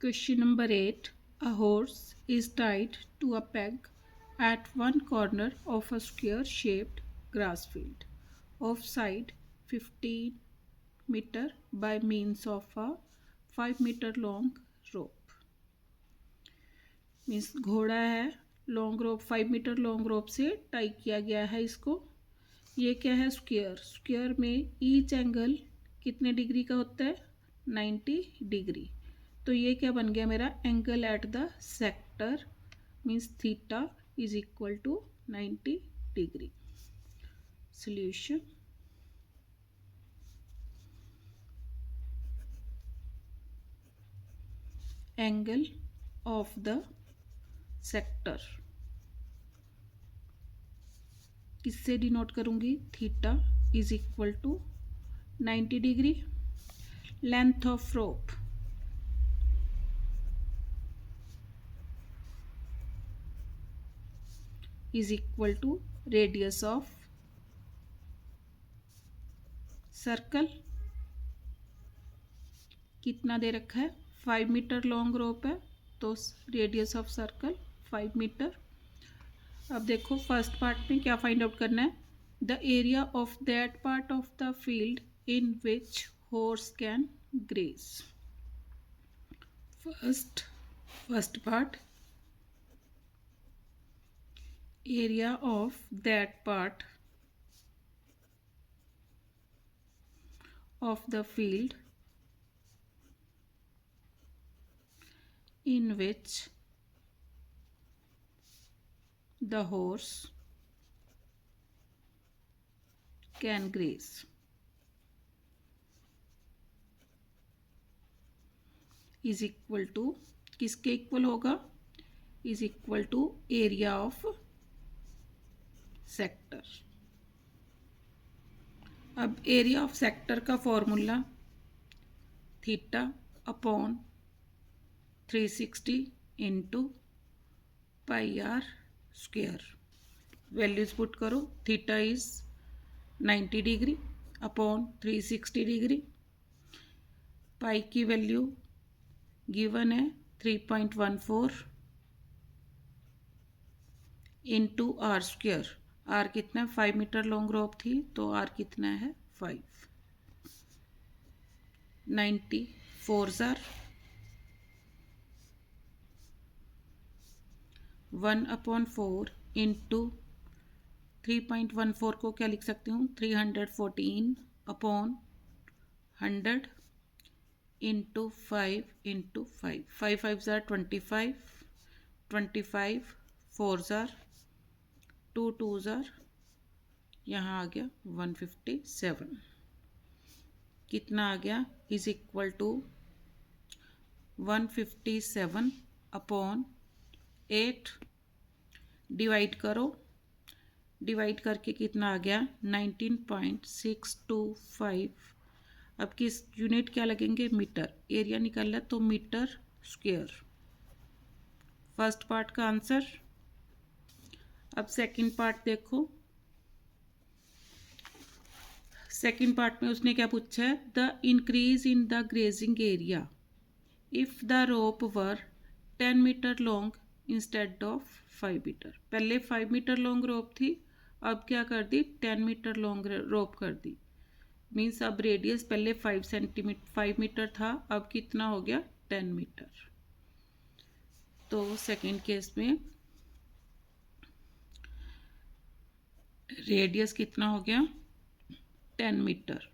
Question number 8. A horse is tied to a peg at one corner of a square shaped grass field of side 15 meter by means of a 5 meter long rope. Means घोड़ा है, long rope 5 metre long rope से tie किया गया है इसको. ये क्या है? स्क्वायर. स्क्वायर में ईच एंगल कितने डिग्री का होता है? 90 डिग्री. तो ये क्या बन गया मेरा? Angle at the sector means theta is equal to 90 degree. Solution. Angle of the sector किससे डिनोट करूंगी? Theta is equal to 90 degree. Length of rope is equal to radius of circle. कितना दे रखा है? 5 मीटर लॉन्ग रोप है तो radius of circle 5 metre. अब देखो फर्स्ट पार्ट में क्या फाइंड आउट करना है? The area of that part of the field in which horse can graze. First part, area of that part of the field in which the horse can graze is equal to किसके equal होगा? is equal to area of sector. अब area of sector का formula theta upon 360 into pi r square. Values put करो. Theta is 90 degree upon 360 degree. Pi की value given है 3.14 into are square. Are कितना है? 5 metre long रोप थी तो are कितना है? 5. 90 4s आर 1/4 इंटू 3.14 को क्या लिख सकती हूँ? 314 upon 100 into 5 into 5. 5 5s are 25. 25 4s are 2 2s are यहाँ आ गया 157. कितना आ गया? Is equal to 157 upon 8. Divide करो. डिवाइड करके कितना आ गया? 19.625. अब किस यूनिट क्या लगेंगे? मीटर. एरिया निकालना है तो मीटर स्क्वायर. फर्स्ट पार्ट का आंसर. अब सेकंड पार्ट देखो. सेकंड पार्ट में उसने क्या पूछा है? The increase in the grazing area if the rope were 10 metre long instead of 5 metre. पहले 5 मीटर लॉन्ग रोप थी, अब क्या कर दी? 10 मीटर लॉन्ग रोप कर दी. मीन्स अब रेडियस पहले 5 मीटर था, अब कितना हो गया? 10 मीटर. तो सेकंड केस में रेडियस कितना हो गया? 10 मीटर.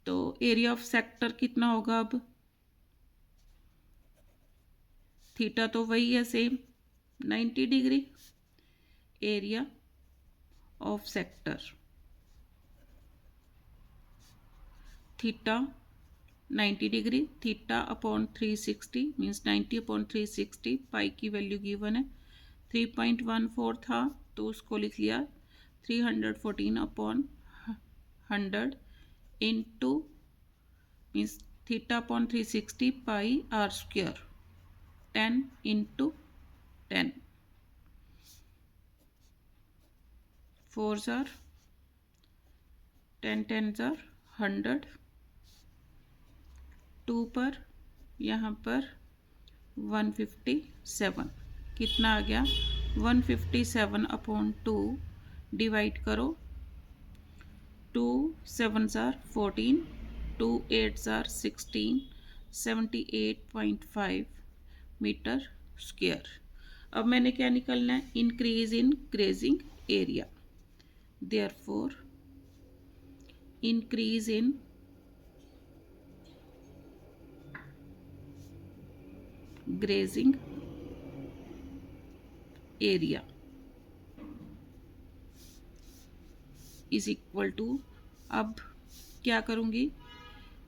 तो एरिया ऑफ सेक्टर कितना होगा? अब थीटा तो वही है same 90 degree. Area of sector theta 90 degree. Theta upon 360 means 90 upon 360. पाई की वैल्यू गिवन है 3.14 था तो उसको लिख लिया 314 upon 100 into means theta upon 360 pi r square 10 into 10. 4s are 10 10s are 100. 2 पर यहाँ पर 157 कितना आ गया 157/2 डिवाइड करो 2 7s are 14 2 8s are 16 78.5 metre square. अब मैंने क्या निकलना है increase in grazing area therefore increase in grazing area is equal to अब क्या करूँगी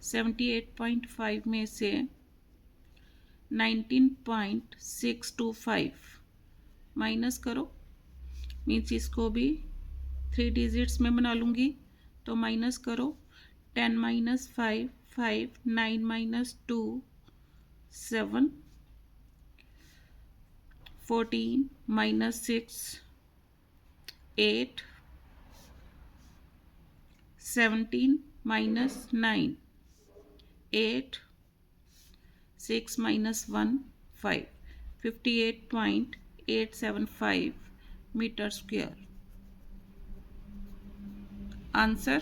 78.5 में से 19.625 माइनस करो मीन्स इसको भी 3 डिजिट्स में बना लूँगी तो माइनस करो 10 minus 5 5 9 minus 2 7 14 minus 6 8 17 minus 9 8 6 minus 1 5 58.875 meter square। Answer